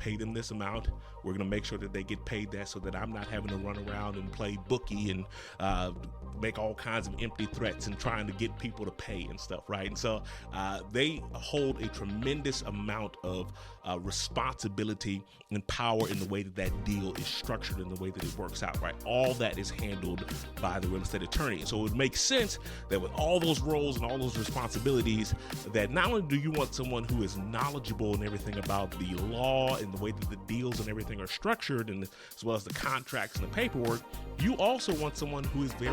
pay them this amount. We're going to make sure that they get paid that so that I'm not having to run around and play bookie and make all kinds of empty threats and trying to get people to pay and stuff, right? And so they hold a tremendous amount of responsibility and power in the way that that deal is structured and the way that it works out, right? All that is handled by the real estate attorney. And so it makes sense that with all those roles and all those responsibilities, that not only do you want someone who is knowledgeable and everything about the law and the way that the deals and everything are structured, and as well as the contracts and the paperwork, you also want someone who is very...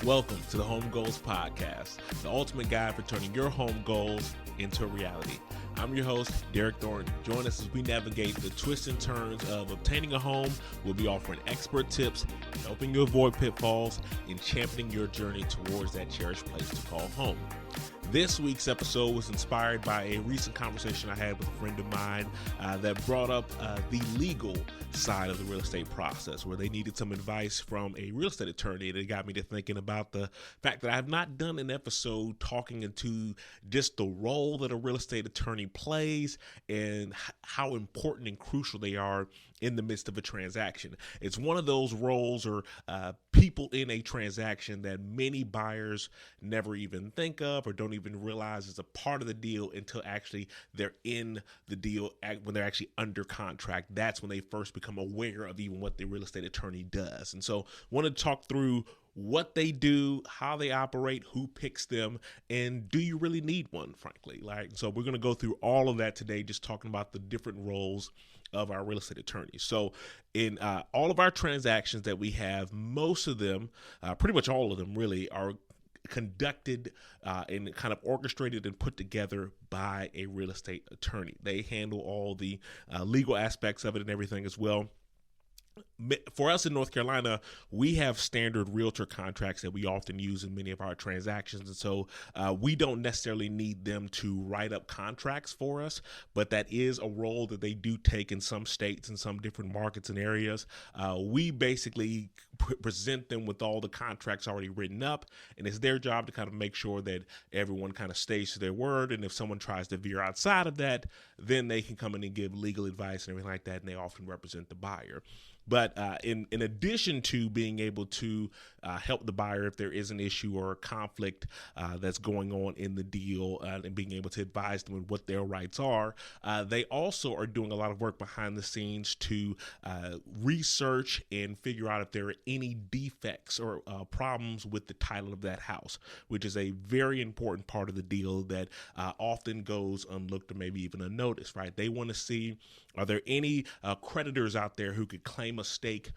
Welcome to the Home Goals Podcast, the ultimate guide for turning your home goals into a reality. I'm your host, Derek Thornton. Join us as we navigate the twists and turns of obtaining a home. We'll be offering expert tips, helping you avoid pitfalls, and championing your journey towards that cherished place to call home. This week's episode was inspired by a recent conversation I had with a friend of mine that brought up the legal side of the real estate process, where they needed some advice from a real estate attorney. That got me to thinking about the fact that I have not done an episode talking into just the role that a real estate attorney plays and how important and crucial they are in the midst of a transaction. It's one of those roles or people in a transaction that many buyers never even think of or don't even realize is a part of the deal until actually they're in the deal, when they're actually under contract. That's when they first become aware of even what the real estate attorney does. And so I want to talk through what they do, how they operate, who picks them, and do you really need one, frankly? So we're going to go through all of that today, just talking about the different roles of our real estate attorneys. So in all of our transactions that we have, most of them, pretty much all of them really, are conducted and kind of orchestrated and put together by a real estate attorney. They handle all the legal aspects of it and everything as well. For us in North Carolina, we have standard realtor contracts that we often use in many of our transactions. And so we don't necessarily need them to write up contracts for us, but that is a role that they do take in some states and some different markets and areas. We basically present them with all the contracts already written up, and it's their job to kind of make sure that everyone kind of stays to their word. And if someone tries to veer outside of that, then they can come in and give legal advice and everything like that, and they often represent the buyer. But in addition to being able to help the buyer if there is an issue or a conflict that's going on in the deal and being able to advise them on what their rights are, they also are doing a lot of work behind the scenes to research and figure out if there are any defects or problems with the title of that house, which is a very important part of the deal that often goes unlooked or maybe even unnoticed, right? They want to see, are there any creditors out there who could claim a stake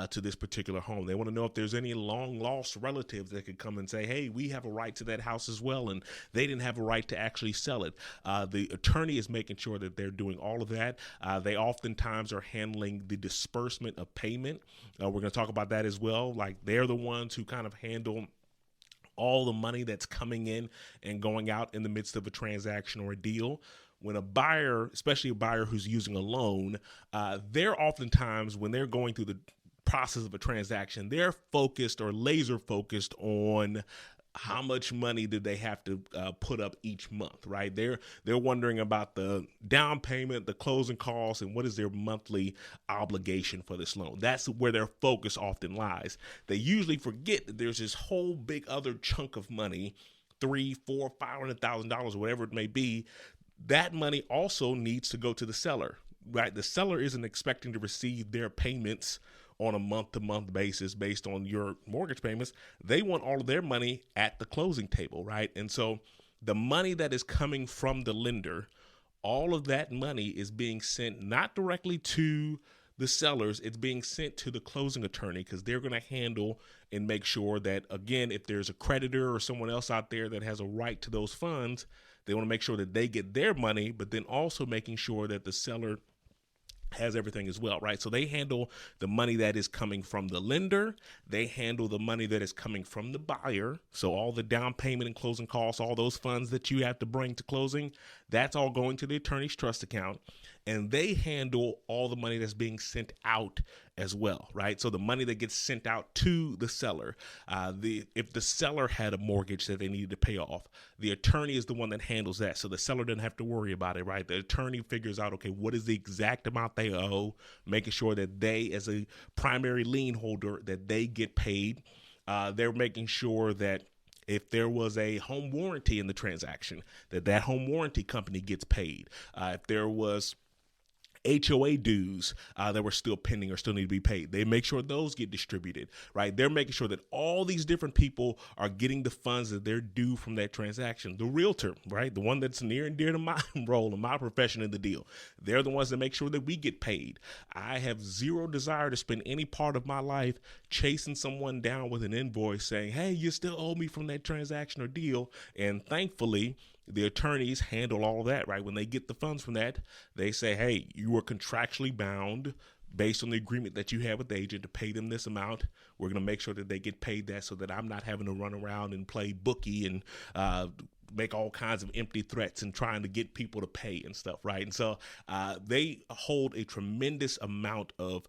to this particular home? They want to know if there's any long lost relatives that could come and say, hey, we have a right to that house as well, and they didn't have a right to actually sell it. The attorney is making sure that they're doing all of that. They oftentimes are handling the disbursement of payment. We're going to talk about that as well. They're the ones who kind of handle all the money that's coming in and going out in the midst of a transaction or a deal. When a buyer, especially a buyer who's using a loan, they're oftentimes, when they're going through the process of a transaction, they're focused or laser focused on how much money did they have to put up each month, right? They're wondering about the down payment, the closing costs, and what is their monthly obligation for this loan. That's where their focus often lies. They usually forget that there's this whole big other chunk of money, $300,000, $400,000, $500,000, whatever it may be. That money also needs to go to the seller, right? The seller isn't expecting to receive their payments on a month-to-month basis based on your mortgage payments. They want all of their money at the closing table, right? And so the money that is coming from the lender, all of that money is being sent not directly to the sellers, it's being sent to the closing attorney, because they're going to handle and make sure that, again, if there's a creditor or someone else out there that has a right to those funds, they want to make sure that they get their money, but then also making sure that the seller has everything as well, right? So they handle the money that is coming from the lender. They handle the money that is coming from the buyer. So all the down payment and closing costs, all those funds that you have to bring to closing, that's all going to the attorney's trust account. and they handle all the money that's being sent out as well, right? So the money that gets sent out to the seller, if the seller had a mortgage that they needed to pay off, the attorney is the one that handles that. So the seller doesn't have to worry about it, right? The attorney figures out, okay, what is the exact amount they owe, making sure that they, as a primary lien holder, that they get paid. They're making sure that if there was a home warranty in the transaction, that home warranty company gets paid. If there was HOA dues that were still pending or still need to be paid, they make sure those get distributed, right? They're making sure that all these different people are getting the funds that they're due from that transaction. The realtor, right? The one that's near and dear to my role and my profession in the deal. They're the ones that make sure that we get paid. I have zero desire to spend any part of my life chasing someone down with an invoice saying, hey, you still owe me from that transaction or deal. And thankfully, the attorneys handle all of that, right? When they get the funds from that, they say, hey, you are contractually bound based on the agreement that you have with the agent to pay them this amount. We're going to make sure that they get paid that so that I'm not having to run around and play bookie and make all kinds of empty threats and trying to get people to pay and stuff, right? And so they hold a tremendous amount of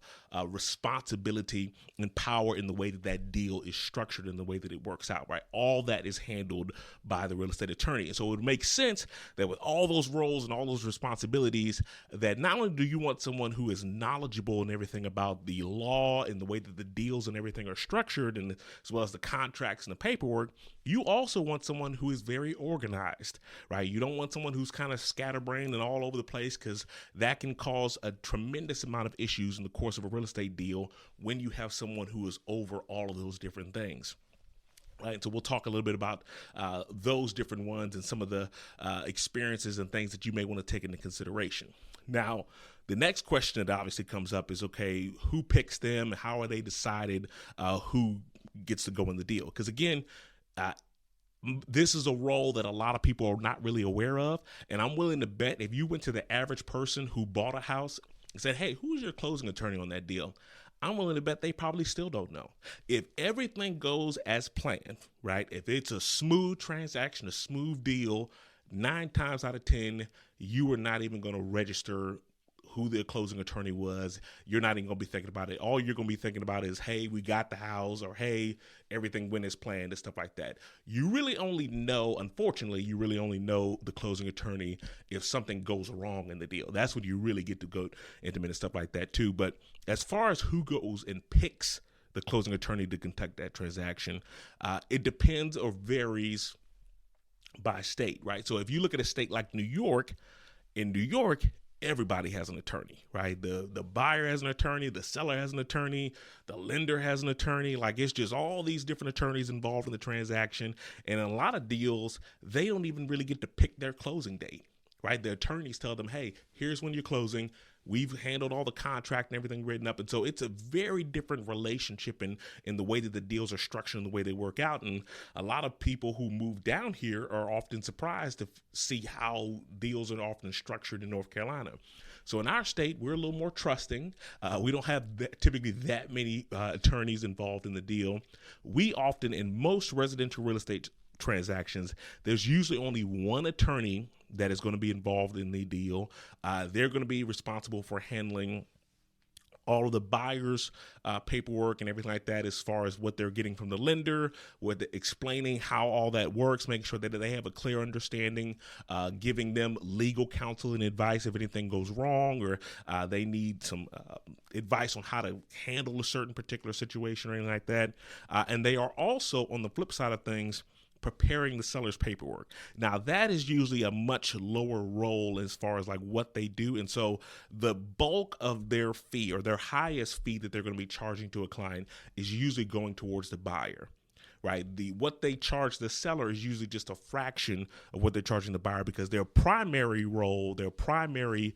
responsibility and power in the way that that deal is structured and the way that it works out, right? All that is handled by the real estate attorney. And so it would make sense that with all those roles and all those responsibilities, that not only do you want someone who is knowledgeable and everything about the law and the way that the deals and everything are structured, and as well as the contracts and the paperwork, you also want someone who is very organized, right? You don't want someone who's kind of scatterbrained and all over the place, because that can cause a tremendous amount of issues in the course of a real estate deal when you have someone who is over all of those different things. Right, so we'll talk a little bit about those different ones and some of the experiences and things that you may want to take into consideration. Now, the next question that obviously comes up is, okay, who picks them? How are they decided who gets to go in the deal? Because again, this is a role that a lot of people are not really aware of. And I'm willing to bet if you went to the average person who bought a house and said, hey, who's your closing attorney on that deal? I'm willing to bet they probably still don't know. If everything goes as planned, right? If it's a smooth transaction, a smooth deal, 9 times out of 10, you are not even going to register who the closing attorney was. You're not even going to be thinking about it. All you're going to be thinking about is, hey, we got the house, or hey, everything went as planned and stuff like that. You really only know, unfortunately, you really only know the closing attorney if something goes wrong in the deal. That's when you really get to go into and stuff like that too. But as far as who goes and picks the closing attorney to conduct that transaction, it depends or varies by state, right? So if you look at a state like New York, in New York, everybody has an attorney, right? The buyer has an attorney, the seller has an attorney, the lender has an attorney. Like, it's just all these different attorneys involved in the transaction. And in a lot of deals, they don't even really get to pick their closing date, right? The attorneys tell them, hey, here's when you're closing. We've handled all the contract and everything written up. And so it's a very different relationship in the way that the deals are structured and the way they work out. And a lot of people who move down here are often surprised to see how deals are often structured in North Carolina. So in our state, we're a little more trusting. We don't have typically that many attorneys involved in the deal. We often, in most residential real estate transactions, there's usually only one attorney that is going to be involved in the deal. They're going to be responsible for handling all of the buyer's paperwork and everything like that, as far as what they're getting from the lender, explaining how all that works, making sure that they have a clear understanding, giving them legal counsel and advice if anything goes wrong, or they need some advice on how to handle a certain particular situation or anything like that. And they are also, on the flip side of things, preparing the seller's paperwork. Now, that is usually a much lower role as far as like what they do. And so the bulk of their fee, or their highest fee that they're going to be charging to a client, is usually going towards the buyer, right? What they charge the seller is usually just a fraction of what they're charging the buyer, because their primary role, their primary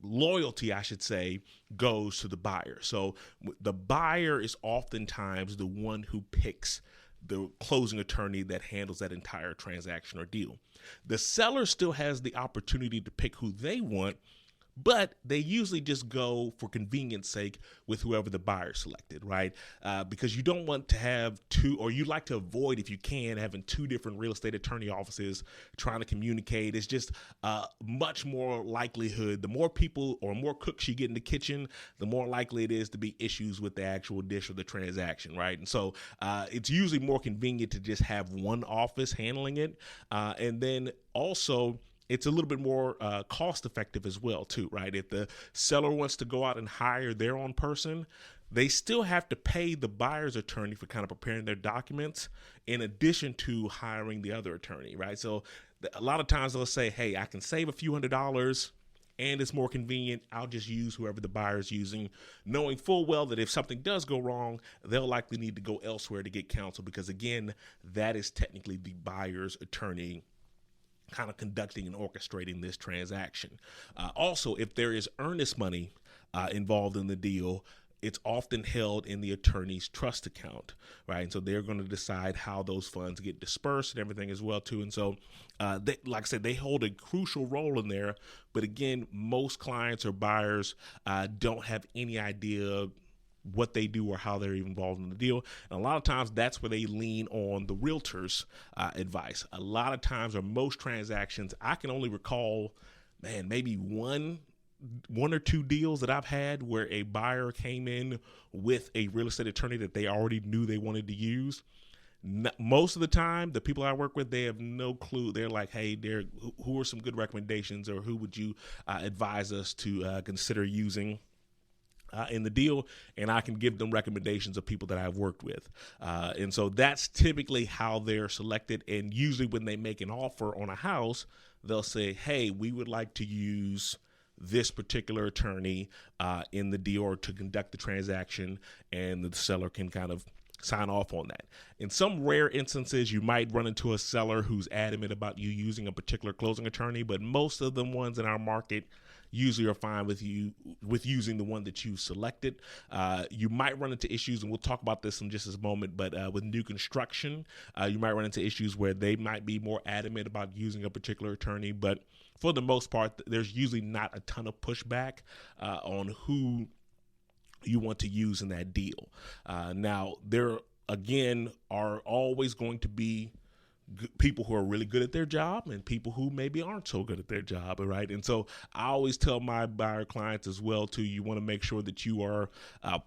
loyalty, I should say, goes to the buyer. So the buyer is oftentimes the one who picks the closing attorney that handles that entire transaction or deal. The seller still has the opportunity to pick who they want, but they usually just go for convenience sake with whoever the buyer selected, right? Because you don't want to have two, or you like to avoid, if you can, having two different real estate attorney offices trying to communicate. It's just much more likelihood. The more people or more cooks you get in the kitchen, the more likely it is to be issues with the actual dish or the transaction, right? And so it's usually more convenient to just have one office handling it. And then also, it's a little bit more cost effective as well, too, right? If the seller wants to go out and hire their own person, they still have to pay the buyer's attorney for kind of preparing their documents in addition to hiring the other attorney, right? So a lot of times they'll say, hey, I can save a few $100s and it's more convenient. I'll just use whoever the buyer is using, knowing full well that if something does go wrong, they'll likely need to go elsewhere to get counsel because, again, that is technically the buyer's attorney kind of conducting and orchestrating this transaction. Also, if there is earnest money involved in the deal, it's often held in the attorney's trust account, right? And so they're going to decide how those funds get dispersed and everything as well, too. And so, like I said, they hold a crucial role in there. But again, most clients or buyers don't have any idea what they do or how they're involved in the deal. And a lot of times that's where they lean on the realtor's advice. A lot of times, or most transactions, I can only recall, maybe one or two deals that I've had where a buyer came in with a real estate attorney that they already knew they wanted to use. Most of the time, the people I work with, they have no clue. They're like, hey, who are some good recommendations, or who would you advise us to consider using in the deal, and I can give them recommendations of people that I've worked with. And so that's typically how they're selected. And usually when they make an offer on a house, they'll say, hey, we would like to use this particular attorney in the deal or to conduct the transaction, and the seller can kind of sign off on that. In some rare instances, you might run into a seller who's adamant about you using a particular closing attorney, but most of the ones in our market usually are fine with using the one that you selected. You might run into issues, and we'll talk about this in just a moment, but with new construction, you might run into issues where they might be more adamant about using a particular attorney, but for the most part, there's usually not a ton of pushback on who you want to use in that deal. Now, there, again, are always going to be people who are really good at their job and people who maybe aren't so good at their job, right? And so I always tell my buyer clients as well, too, you want to make sure that you are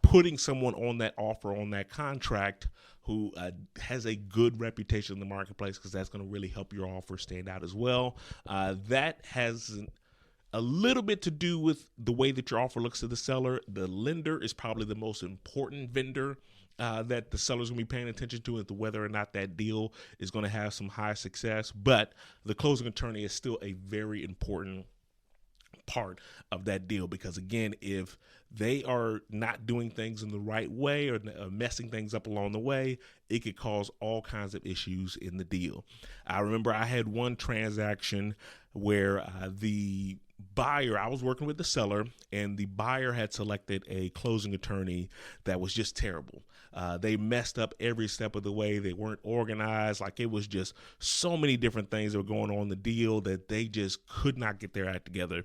putting someone on that offer, on that contract, who has a good reputation in the marketplace, because that's going to really help your offer stand out as well. That has a little bit to do with the way that your offer looks to the seller. The lender is probably the most important vendor that the seller's going to be paying attention to as to whether or not that deal is going to have some high success. But the closing attorney is still a very important part of that deal, because again, if they are not doing things in the right way or messing things up along the way, it could cause all kinds of issues in the deal. I remember I had one transaction where the buyer, I was working with the seller, and the buyer had selected a closing attorney that was just terrible. They messed up every step of the way. They weren't organized. Like, it was just so many different things that were going on in the deal that they just could not get their act together.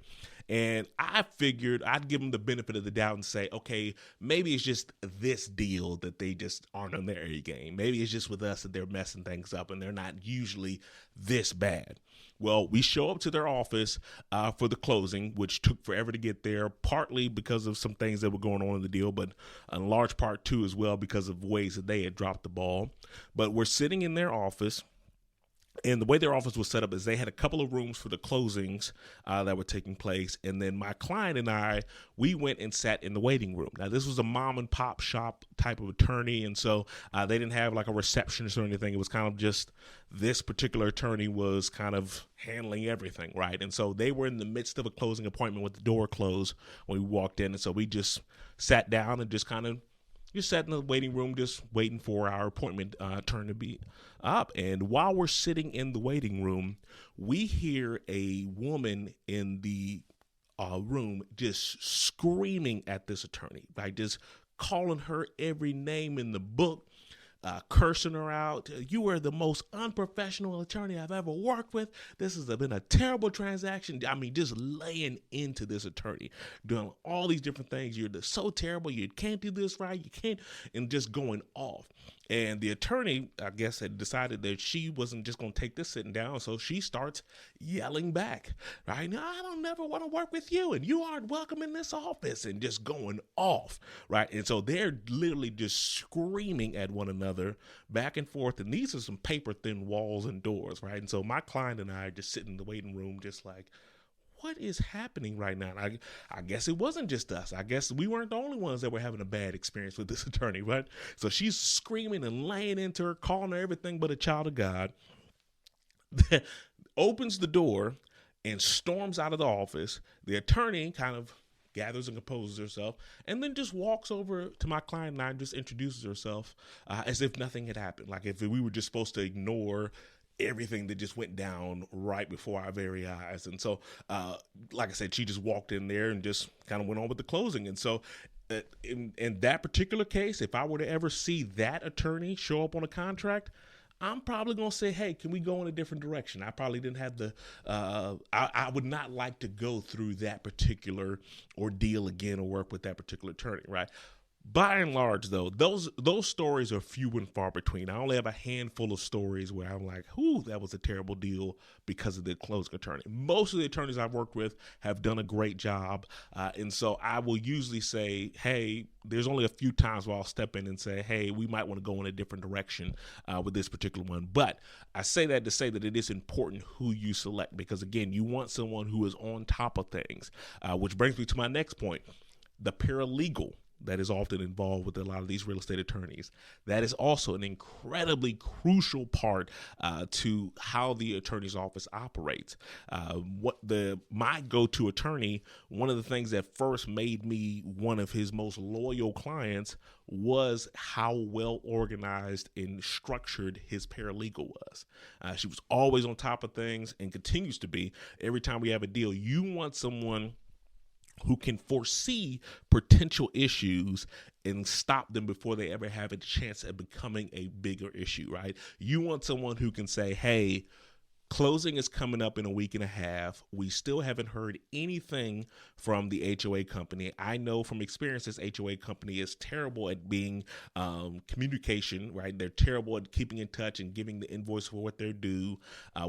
And I figured I'd give them the benefit of the doubt and say, okay, maybe it's just this deal that they just aren't on their A game. Maybe it's just with us that they're messing things up and they're not usually this bad. Well, we show up to their office for the closing, which took forever to get there, partly because of some things that were going on in the deal, but in large part too as well because of ways that they had dropped the ball. But we're sitting in their office. And the way their office was set up is they had a couple of rooms for the closings that were taking place. And then my client and I, we went and sat in the waiting room. Now, this was a mom and pop shop type of attorney. And so they didn't have like a receptionist or anything. It was kind of just this particular attorney was kind of handling everything, right? And so they were in the midst of a closing appointment with the door closed when we walked in. And so we just sat down and just kind of sat in the waiting room, just waiting for our appointment turn to be up. And while we're sitting in the waiting room, we hear a woman in the room just screaming at this attorney, like just calling her every name in the book, cursing her out. You were the most unprofessional attorney I've ever worked with. This has been a terrible transaction. I mean, just laying into this attorney, doing all these different things. You're so terrible. You can't do this right. You can't, and just going off. And the attorney, I guess, had decided that she wasn't just going to take this sitting down. So she starts yelling back, right? No, I don't never want to work with you. And you aren't welcome in this office, and just going off, right? And so they're literally just screaming at one another back and forth. And these are some paper thin walls and doors, right? And so my client and I are just sitting in the waiting room, just like, what is happening right now? And I guess it wasn't just us. I guess we weren't the only ones that were having a bad experience with this attorney, right? So she's screaming and laying into her, calling her everything but a child of God, opens the door and storms out of the office. The attorney kind of gathers and composes herself, and then just walks over to my client and I, and just introduces herself as if nothing had happened. Like if we were just supposed to ignore everything that just went down right before our very eyes. And so, like I said, she just walked in there and just kind of went on with the closing. And so in that particular case, if I were to ever see that attorney show up on a contract, I'm probably going to say, hey, can we go in a different direction? I probably didn't have the, I would not like to go through that particular ordeal again or work with that particular attorney, right? By and large, though, those stories are few and far between. I only have a handful of stories where I'm like, "Ooh, that was a terrible deal because of the closing attorney." Most of the attorneys I've worked with have done a great job, and so I will usually say, "Hey, there's only a few times where I'll step in and say, hey, we might want to go in a different direction with this particular one." But I say that to say that it is important who you select because, again, you want someone who is on top of things, which brings me to my next point, the paralegal that is often involved with a lot of these real estate attorneys. That is also an incredibly crucial part to how the attorney's office operates. My go-to attorney, one of the things that first made me one of his most loyal clients was how well organized and structured his paralegal was. She was always on top of things and continues to be. Every time we have a deal, you want someone who can foresee potential issues and stop them before they ever have a chance at becoming a bigger issue, right? You want someone who can say, hey, closing is coming up in a week and a half. We still haven't heard anything from the HOA company. I know from experience this HOA company is terrible at being communication, right? They're terrible at keeping in touch and giving the invoice for what they're due.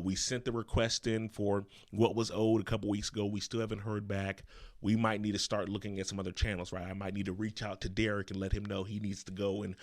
We sent the request in for what was owed a couple weeks ago. We still haven't heard back. We might need to start looking at some other channels, right? I might need to reach out to Derek and let him know he needs to go and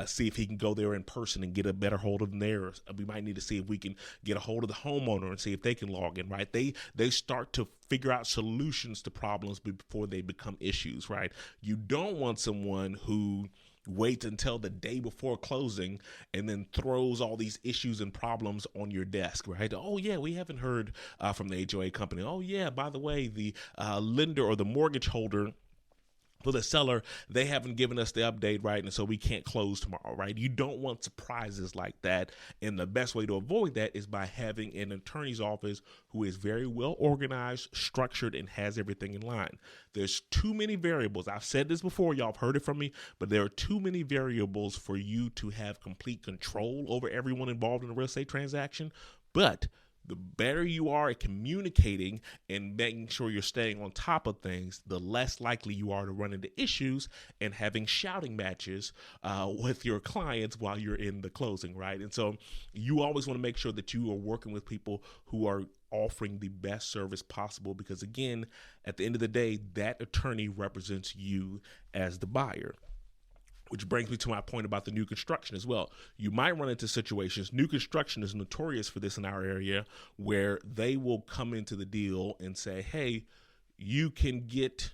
see if he can go there in person and get a better hold of them there. We might need to see if we can get a hold of the homeowner and see if they can log in, right? They start to figure out solutions to problems before they become issues, right? You don't want someone who waits until the day before closing and then throws all these issues and problems on your desk, right? Oh, yeah, we haven't heard from the HOA company. Oh, yeah, by the way, the lender or the mortgage holder for the seller, they haven't given us the update, right? And so we can't close tomorrow, right? You don't want surprises like that. And the best way to avoid that is by having an attorney's office who is very well organized, structured, and has everything in line. There's too many variables. I've said this before, y'all have heard it from me, but there are too many variables for you to have complete control over everyone involved in a real estate transaction. But the better you are at communicating and making sure you're staying on top of things, the less likely you are to run into issues and having shouting matches with your clients while you're in the closing, right? And so you always want to make sure that you are working with people who are offering the best service possible because, again, at the end of the day, that attorney represents you as the buyer. Which brings me to my point about the new construction as well. You might run into situations, new construction is notorious for this in our area, where they will come into the deal and say, hey, you can get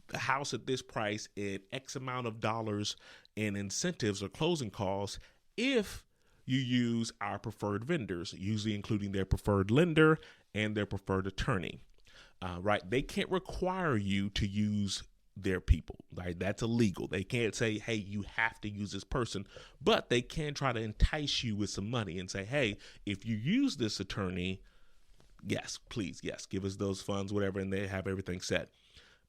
the house at this price at X amount of dollars in incentives or closing costs if you use our preferred vendors, usually including their preferred lender and their preferred attorney, right? They can't require you to use their people, right? That's illegal. They can't say, hey, you have to use this person, but they can try to entice you with some money and say, hey, if you use this attorney, yes, please, yes, give us those funds, whatever, and they have everything set.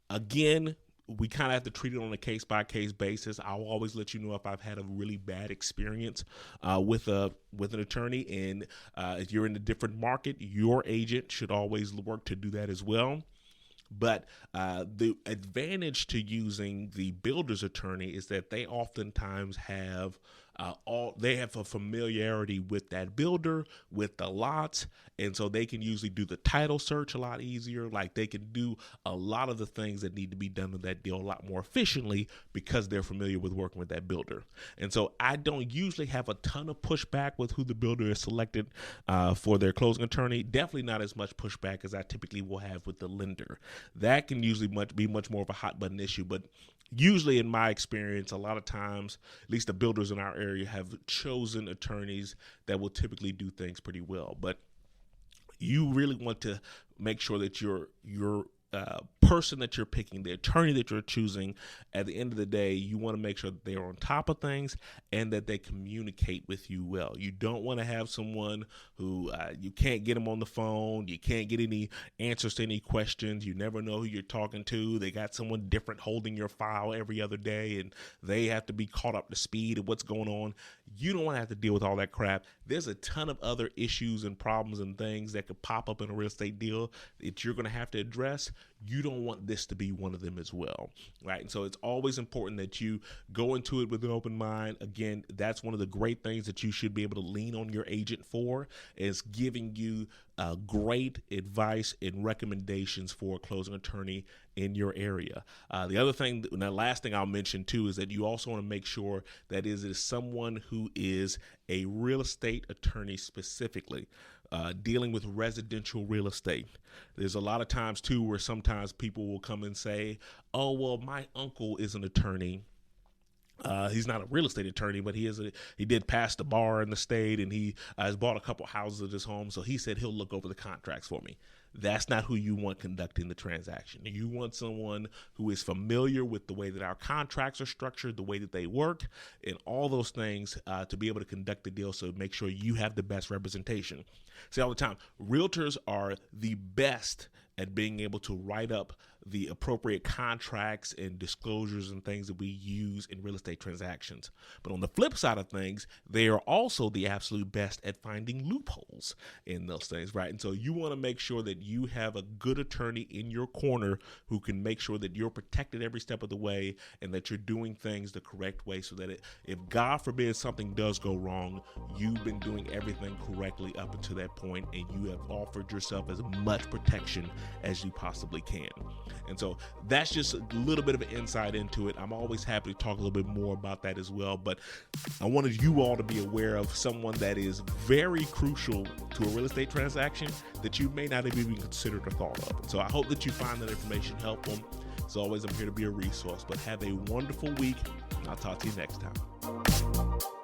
Again, we kind of have to treat it on a case-by-case basis. I'll always let you know if I've had a really bad experience with an attorney, and if you're in a different market, your agent should always work to do that as well. But the advantage to using the builder's attorney is that they oftentimes have they have a familiarity with that builder, with the lots, and so they can usually do the title search a lot easier. Like, they can do a lot of the things that need to be done in that deal a lot more efficiently because they're familiar with working with that builder. And so I don't usually have a ton of pushback with who the builder is selected for their closing attorney. Definitely not as much pushback as I typically will have with the lender. That can usually be much more of a hot button issue, but usually, in my experience, a lot of times, at least the builders in our area have chosen attorneys that will typically do things pretty well. But you really want to make sure that your person that you're picking, the attorney that you're choosing, at the end of the day, you want to make sure that they're on top of things and that they communicate with you well. You don't want to have someone who you can't get them on the phone, you can't get any answers to any questions, you never know who you're talking to, they got someone different holding your file every other day, and they have to be caught up to speed of what's going on. You don't want to have to deal with all that crap. There's a ton of other issues and problems and things that could pop up in a real estate deal that you're going to have to address. You don't want this to be one of them as well, right? And so it's always important that you go into it with an open mind. Again, that's one of the great things that you should be able to lean on your agent for, is giving you great advice and recommendations for a closing attorney in your area. The other thing, and the last thing I'll mention too, is that you also want to make sure that it is someone who is a real estate attorney specifically. Dealing with residential real estate. There's a lot of times too where sometimes people will come and say, oh, well, my uncle is an attorney. He's not a real estate attorney, but he did pass the bar in the state, and he has bought a couple houses at his home. So he said he'll look over the contracts for me. That's not who you want conducting the transaction. You want someone who is familiar with the way that our contracts are structured, the way that they work, and all those things to be able to conduct the deal, so make sure you have the best representation. See, all the time, realtors are the best at being able to write up the appropriate contracts and disclosures and things that we use in real estate transactions. But on the flip side of things, they are also the absolute best at finding loopholes in those things, right? And so you want to make sure that you have a good attorney in your corner who can make sure that you're protected every step of the way and that you're doing things the correct way, so that if God forbid something does go wrong, you've been doing everything correctly up until that point, and you have offered yourself as much protection as you possibly can. And so that's just a little bit of an insight into it. I'm always happy to talk a little bit more about that as well. But I wanted you all to be aware of someone that is very crucial to a real estate transaction that you may not have even considered or thought of. And so I hope that you find that information helpful. As always, I'm here to be a resource. But have a wonderful week, and I'll talk to you next time.